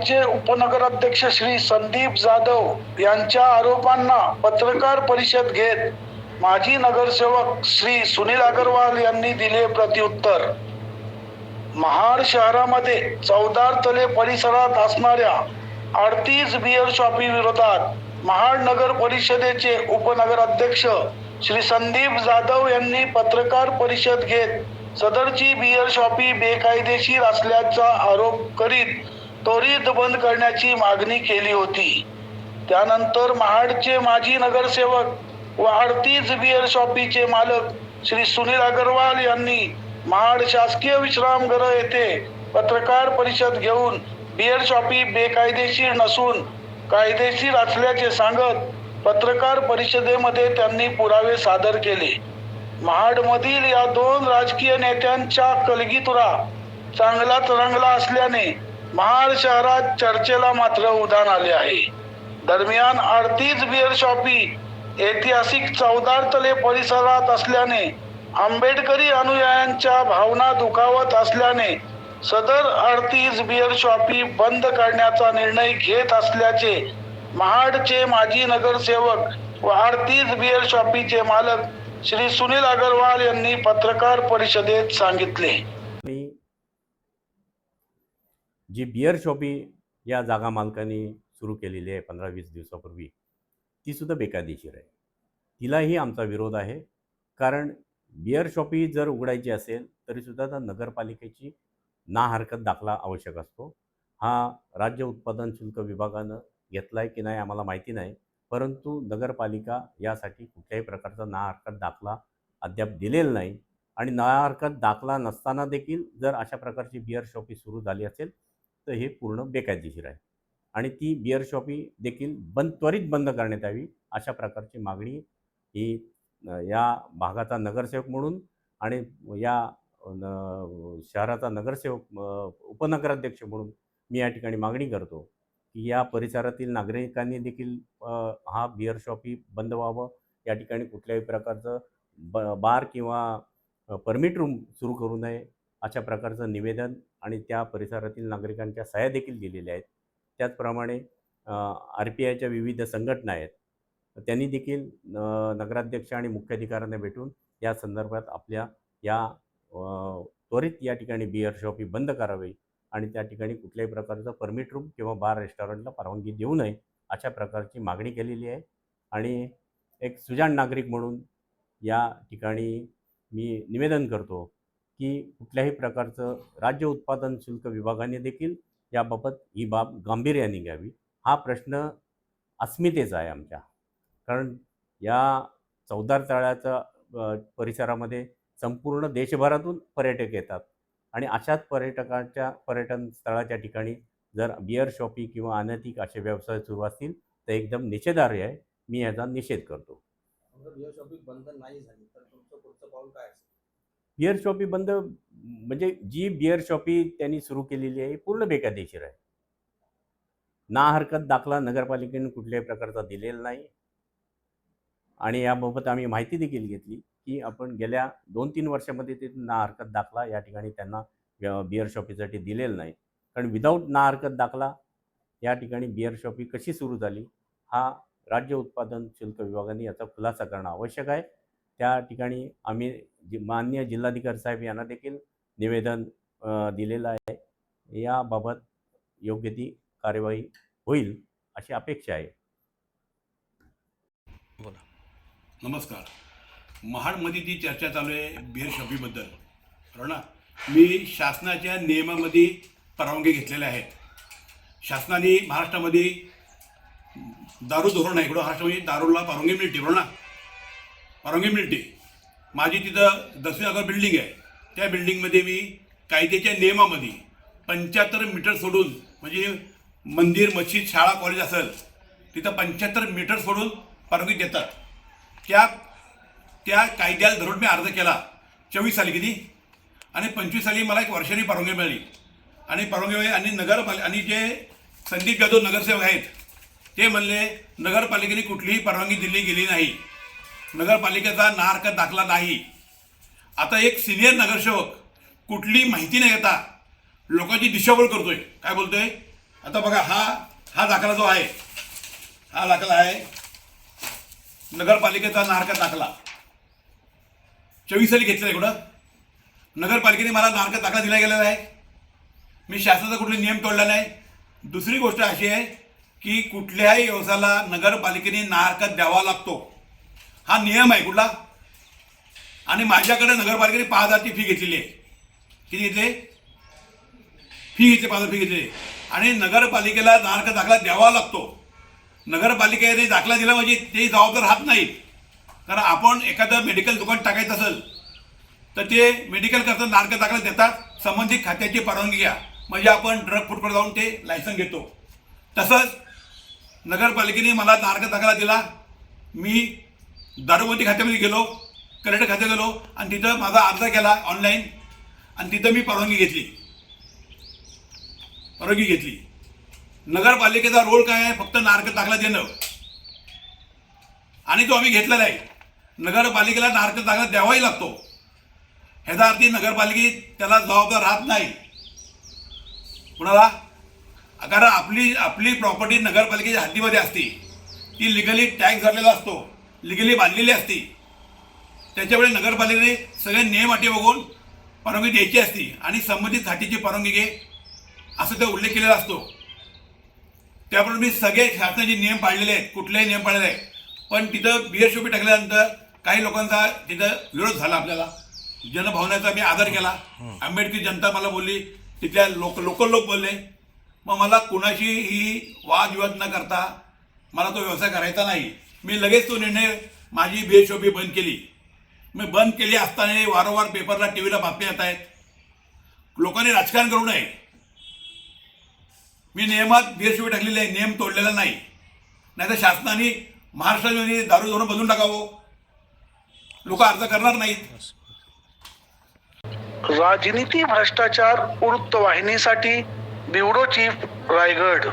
महाडचे उपनगराध्यक्ष श्री संदीप जाधव यांच्या आरोपांना पत्रकार परिषद घेत माजी नगरसेवक श्री सुनील अग्रवाल यांनी दिले प्रत्युत्तर. महाड शहरामध्ये चौदार तले परिसरात असणाऱ्या 38 बियर शॉपी विरोधात महाड नगर परिषदेचे उपनगराध्यक्ष श्री संदीप जाधव यांनी पत्रकार परिषद घेत सदरची बियर शॉपी बेकायदेशीर असल्याचा आरोप करीत त्वरित बंद करण्याची मागणी केली होती. त्यानंतर महाडचे माजी नगरसेवक व 38 बियर शॉपीचे मालक श्री सुनील अग्रवाल यांनी महाड शासकीय विश्रामगृह येथे पत्रकार परिषद घेऊन बियर शॉपी बेकायदेशीर नसून कायदेशीर असल्याचे सांगत पत्रकार परिषदेमध्ये त्यांनी पुरावे सादर केले. महाडमधील या दोन राजकीय नेत्यांच्या कलगीतुरा चांगलाच रंगला असल्याने महाड शहरात चर्चेला मात्र उधाण आले आहे. दरम्यान 38 बियर शॉपी ऐतिहासिक चौदार तले परिसरात असल्याने आंबेडकरी अनुयायांच्या भावना दुखावत असल्याने सदर 38 बियर शॉपी बंद करण्याचा निर्णय घेत असल्याचे महाडचे माजी नगरसेवक व 38 बियर शॉपीचे मालक श्री सुनील अग्रवाल यांनी पत्रकार परिषदेत सांगितले. जी बियर शॉपी या जागा मालकांनी सुरू केलेली आहे 15-20 दिवसापूर्वी, ती सुद्धा बेकायदेशीर आहे. तिलाही आमचा विरोध आहे. कारण बियर शॉपी जर उघडायची असेल तरीसुद्धा त्या नगरपालिकेची ना हरकत दाखला आवश्यक असतो. हा राज्य उत्पादन शुल्क विभागानं घेतला आहे की नाही आम्हाला माहिती नाही, परंतु नगरपालिका यासाठी कुठल्याही प्रकारचा ना हरकत दाखला अद्याप दिलेला नाही. आणि ना हरकत दाखला नसताना देखील जर अशा प्रकारची बियर शॉपी सुरू झाली असेल तर हे पूर्ण बेकायदेशीर आहे. आणि ती बियर शॉपी देखील त्वरित बंद करण्यात यावी अशा प्रकारची मागणी ही या भागाचा नगरसेवक म्हणून आणि या शहराचा नगरसेवक उपनगराध्यक्ष म्हणून मी या ठिकाणी मागणी करतो की या परिसरातील नागरिकांनी देखील हा बियर शॉपी बंद व्हावं. या ठिकाणी कुठल्याही प्रकारचं बार किंवा परमिट रूम सुरू करू नये अशा प्रकारचं निवेदन आणि त्या परिसरातील नागरिकांच्या सह्या देखील दिलेल्या आहेत. त्याचप्रमाणे RPIच्या विविध संघटना आहेत, त्यांनी देखील नगराध्यक्ष आणि मुख्याधिकाऱ्यांना भेटून या संदर्भात आपल्या या त्वरित या ठिकाणी बियर शॉपी बंद करावी आणि त्या ठिकाणी कुठल्याही प्रकारचं परमिट रूम किंवा बार रेस्टॉरंटला परवानगी देऊ नये अशा प्रकारची मागणी केलेली आहे. आणि एक सुजाण नागरिक म्हणून या ठिकाणी मी निवेदन करतो की कुठल्याही प्रकारचं राज्य उत्पादन शुल्क विभागाने देखील याबाबत ही बाब गांभीर्याने घ्यावी. हा प्रश्न अस्मितेचा आहे आमच्या. कारण या चौदार तळ्याच्या परिसरामध्ये संपूर्ण देशभरातून पर्यटक येतात आणि अशाच पर्यटन स्थळाच्या ठिकाणी जर बियर शॉपी किंवा अनैतिक असे व्यवसाय सुरू असतील तर एकदम निषेधार्ह आहे. मी याचा निषेध करतो. बियर शॉपी बंद नाही झाली तर तुमचं पुढचं पाऊल काय असेल? बियर शॉपी बंद म्हणजे जी बियर शॉपी त्यांनी सुरू केलेली आहे पूर्ण बेकायदेशीर आहे. ना हरकत दाखला नगरपालिकेने कुठल्याही प्रकारचा दिलेला नाही. आणि याबाबत आम्ही माहिती देखील घेतली की आपण गेल्या 2-3 वर्षामध्ये ते ना हरकत दाखला या ठिकाणी त्यांना बियर शॉपीसाठी दिलेला नाही. कारण विदाऊट ना हरकत दाखला या ठिकाणी बियर शॉपी कशी सुरू झाली हा राज्य उत्पादन शुल्क विभागाने याचा खुलासा करणं आवश्यक आहे. त्या ठिकाणी आम्ही माननीय जिल्हाधिकारी साहेब यांना देखील निवेदन दिलेलं आहे. याबाबत योग्य ती कार्यवाही होईल अशी अपेक्षा आहे. बोला. नमस्कार. महाडमध्ये जी चर्चा चालू आहे बियर शॉपीबद्दल, बरोबर ना, मी शासनाच्या नियमामध्ये परवानगी घेतलेल्या आहेत. शासनाने महाराष्ट्रामध्ये दारू धोरण आहे. इकडं महाराष्ट्रामध्ये दारूला परवानगी मिळते, बरोबर ना, परवानगी मिळते. माझी तिथं दक्षिणनगर बिल्डिंग आहे. त्या बिल्डिंगमध्ये मी कायद्याच्या नियमामध्ये 75 मीटर सोडून, म्हणजे मंदिर, मस्जिद, शाळा, कॉलेज असेल तिथं 75 मीटर सोडून परवानगी देतात. त्या कायद्याला धरून मी अर्ज केला 24 साली किती आणि 25 साली मला एक वर्षाने परवानगी मिळाली. आणि परवानगी मिळाली आणि आणि जे संदीप जाधव नगरसेवक आहेत ते म्हणले नगरपालिकेने कुठलीही परवानगी दिली गेली नाही, नगरपालिकेचा ना हरकत दाखला नाही. आता एक सिनियर नगरसेवक कुठली माहिती न घेता लोकांची दिशाभूल करतोय. काय बोलतोय? आता बघा हा दाखला जो आहे, हा दाखला आहे नगरपालिकेचा नारका दाखला. 24 साली घेतलेला आहे. कुठं नगरपालिकेने मला नारका दाखला दिला गेलेला आहे. मी शासनाचा कुठले नियम तोडला नाही. दुसरी गोष्ट अशी आहे की कुठल्याही व्यवसायाला नगरपालिकेने नारका द्यावा लागतो, हा नियम आहे कुठला. आणि माझ्याकडे नगरपालिकेने 5,000ची फी घेतलेली आहे. किती घेतले? फी घेतली, 5,000 फी घेतली. आणि नगरपालिकेला नारका दाखला द्यावा लागतो. नगरपालिकेने दाखला दिला म्हणजे ते जबाबदार राहत नाहीत. कारण आपण एखादं मेडिकल दुकान टाकायचं असेल तर ते मेडिकल करता नारका दाखला देतात, संबंधित खात्याची परवानगी घ्या, म्हणजे आपण ड्रग फूडकडे जाऊन ते लायसन घेतो. तसंच नगरपालिकेने मला नारका दाखला दिला. मी दारूबंदी खात्यामध्ये गेलो, कलेक्टर खात्यात गेलो आणि तिथं माझा अर्ज केला ऑनलाईन आणि तिथं मी परवानगी घेतली. नगरपालिकेचा रोल काय आहे? फक्त नारका दाखला देणं. आणि तो आम्ही घेतलेला आहे. नगरपालिकेला नारका दाखला द्यावाही लागतो. ह्याचा अर्थी नगरपालिके त्याला जबाबदार राहत नाही. कुणाला? कारण आपली प्रॉपर्टी नगरपालिकेच्या हद्दीमध्ये असते, ती लिगली टॅक्स भरलेला असतो, लिगली बांधलेली असते. त्याच्यामुळे नगरपालिकेने सगळे नियम अटी बघून परवानगी द्यायची असते आणि संबंधित खात्याची परवानगी घे असं ते उल्लेख केलेला असतो. त्याप्रमाणे मी सगळे शासनाचे नियम पाळलेले आहेत, कुठलेही नियम पाळलेले आहेत. पण तिथं बिअर शॉपी टाकल्यानंतर काही लोकांचा तिथं विरोध झाला. आपल्याला जनभावनेचा मी आदर केला. आंबेडकरी जनता मला बोलली, तिथल्या लोकल लोक बोलले. मग मला कुणाशी ही वादविवाद न करता मला तो व्यवसाय करायचा नाही. मी लगेच तो निर्णय, माझी बिअर शॉपी बंद केली. मी बंद केली असताना वारंवार पेपरला, टीव्हीला बातम्या येत आहेत. लोकांनी राजकारण करू नये. मी नियमात बिअर शॉपी टाकलेली आहे, नियम तोडलेला नाही. नाहीतर शासनाने महाराष्ट्रामध्ये दारू धोरण बदलून टाकावं, लोक अर्ज करणार नाहीत. राजनीती भ्रष्टाचार वृत्तवाहिनीसाठी ब्युरो चीफ, रायगड.